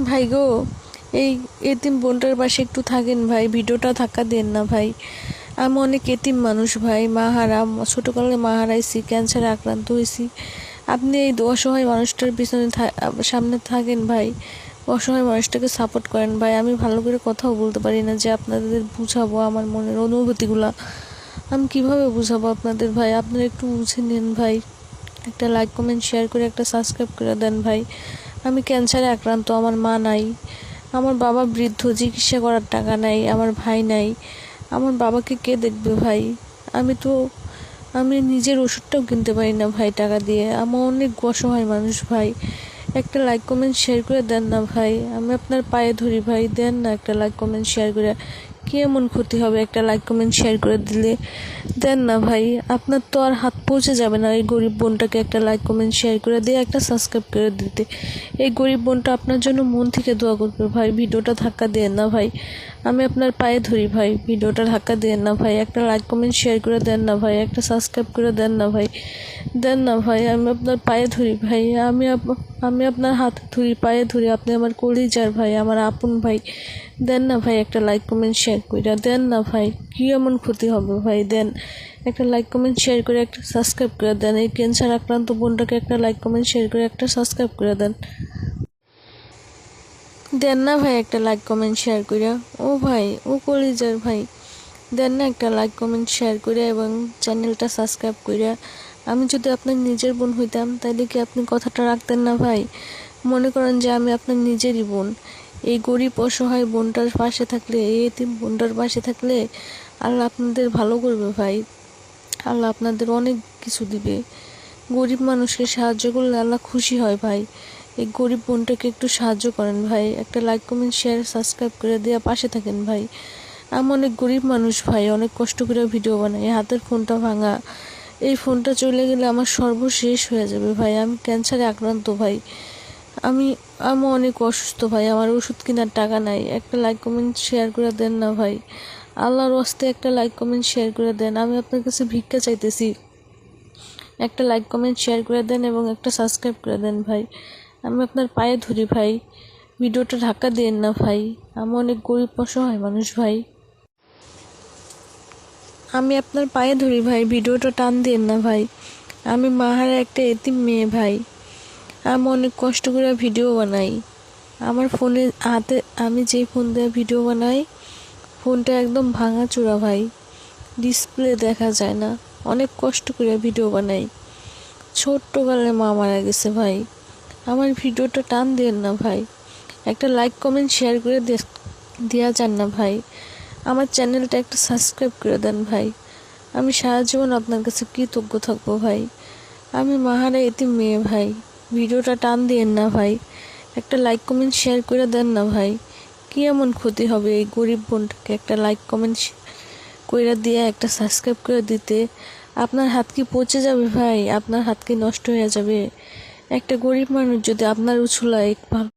ভাই গো, এই এতিম বোনটার পাশে একটু থাকেন ভাই, ভিডিওটা ধাক্কা দেন না ভাই। আমি অনেক এতিম মানুষ ভাই, মা হারা, ছোটোকালে মা হারাইছি, ক্যান্সারে আক্রান্ত হয়েছি। আপনি এই অসহায় মানুষটার পিছনে সামনে থাকেন ভাই, অসহায় মানুষটাকে সাপোর্ট করেন ভাই। আমি ভালো করে কথাও বলতে পারি না যে আপনাদের বুঝাবো আমার মনের অনুভূতিগুলা। আমি কিভাবে বুঝাবো আপনাদের ভাই? আপনারা একটু বুঝে নিন ভাই। একটা লাইক কমেন্ট শেয়ার করে একটা সাবস্ক্রাইব করে দেন ভাই। আমি ক্যান্সারে আক্রান্ত, আমার মা নাই, আমার বাবা বৃদ্ধ, চিকিৎসা করার টাকা নাই, আমার ভাই নাই। আমার বাবাকে কে দেখবে ভাই? আমি নিজের ওষুধটাও কিনতে পারি না ভাই টাকা দিয়ে। আমার অনেক অসহায় মানুষ ভাই। একটা লাইক কমেন্ট শেয়ার করে দেন না ভাই, আমি আপনার পায়ে ধরি ভাই, দেন না একটা লাইক কমেন্ট শেয়ার করে। কি এমন ক্ষতি হবে একটা লাইক কমেন্ট শেয়ার করে দিলে? দেন না ভাই, আপনার তো আর হাত পৌঁছে যাবে না এই গরিব বোনটাকে একটা লাইক কমেন্ট শেয়ার করে দিয়ে একটা সাবস্ক্রাইব করে দিতে। এই গরিব বোনটা আপনার জন্য মন থেকে দোয়া করবে ভাই, ভিডিওটা ধাক্কা দেন না ভাই। আমি আপনার পায়ে ধরি ভাই, ভিডিওটা ধাক্কা দেন না ভাই, একটা লাইক কমেন্ট শেয়ার করে দেন না ভাই, একটা সাবস্ক্রাইব করে দেন না ভাই। দেন না ভাই, আমি আপনার পায়ে ধরি ভাই, আমি আপনার হাত ধরি, পায়ে ধরি, আপনি আমার কলিজার ভাই, আমার আপন ভাই। দেন না ভাই একটা লাইক কমেন্ট শেয়ার করে দেন না ভাই, কি এমন ক্ষতি হবে ভাই? দেন একটা লাইক কমেন্ট শেয়ার করে একটা সাবস্ক্রাইব করে দেন। এই ক্যান্সার আক্রান্ত বোনটাকে একটা লাইক কমেন্ট শেয়ার করে একটা সাবস্ক্রাইব করে দেন। দেন না ভাই একটা লাইক কমেন্ট শেয়ার করে। ও ভাই, ও কলিজার ভাই, দেন না একটা লাইক কমেন্ট শেয়ার করে এবং চ্যানেলটা সাবস্ক্রাইব করে। আমি যদি আপনার নিজের বোন হইতাম তাহলে কি আপনি কথাটা রাখতেন না ভাই? মনে করেন যে আমি আপনার নিজেরই বোন। এই গরিব অসহায় বোনটার পাশে থাকলে, এই এতিম বোনটার পাশে থাকলে আল্লাহ আপনাদের ভালো করবে ভাই। আল্লাহ আপনাদের অনেক কিছু দিবে। গরিব মানুষকে সাহায্য করলে আল্লাহ খুশি হয় ভাই। এই গরিব বোনটাকে একটু সাহায্য করেন ভাই, একটা লাইক কমেন্ট শেয়ার সাবস্ক্রাইব করে দিয়ে পাশে থাকেন ভাই। আমি অনেক গরিব মানুষ ভাই, অনেক কষ্ট করে ভিডিও বানাই, হাতের ফোনটা ভাঙা। এই ফোনটা চলে গেলে আমার সর্বশেষ হয়ে যাবে ভাই। আমি ক্যান্সারে আক্রান্ত ভাই। আমি আমি অনেক অসুস্থ ভাই, আমার ওষুধ কেনার টাকা নাই। একটা লাইক কমেন্ট শেয়ার করে দেন না ভাই, আল্লাহর ওয়াস্তে একটা লাইক কমেন্ট শেয়ার করে দেন। আমি আপনার কাছে ভিক্ষা চাইতেছি, একটা লাইক কমেন্ট শেয়ার করে দেন এবং একটা সাবস্ক্রাইব করে দেন ভাই। আমি আপনার পায়ে ধরি ভাই, ভিডিওটা ধাক্কা দেন না ভাই। আমি অনেক গরিব অসহায় মানুষ ভাই, আমি আপনার পায়ে ধরি ভাই, ভিডিওটা টান দেন না ভাই। আমি মাহারা একটা এতিম মেয়ে ভাই, আমি অনেক কষ্ট করে ভিডিও বানাই। আমার ফোনে হাতে, আমি যেই ফোন দিয়ে ভিডিও বানাই, ফোনটা একদম ভাঙাচোরা ভাই, ডিসপ্লে দেখা যায় না। অনেক কষ্ট করে ভিডিও বানাই, ছোট্টকালে মা মারা গেছে ভাই। আমার ভিডিওটা টান দেন না ভাই, একটা লাইক কমেন্ট শেয়ার করে দেওয়া যান না ভাই। আমার চ্যানেলটা একটা সাবস্ক্রাইব করে দেন ভাই। আমি সারা জীবন আপনার কাছে কৃতজ্ঞ থাকবো ভাই। আমি মাহারা এতিম মেয়ে ভাই, ভিডিওটা টান দিয়েন না ভাই, একটা লাইক কমেন্ট শেয়ার করে দেন না ভাই। কি এমন ক্ষতি হবে এই গরিব বোনটাকে একটা লাইক কমেন্ট করে দিয়ে একটা সাবস্ক্রাইব করে দিতে? আপনার হাত কি পচে যাবে ভাই? আপনার হাত কি নষ্ট হয়ে যাবে? একটা গরিব মানুষ যদি আপনার উছুলায়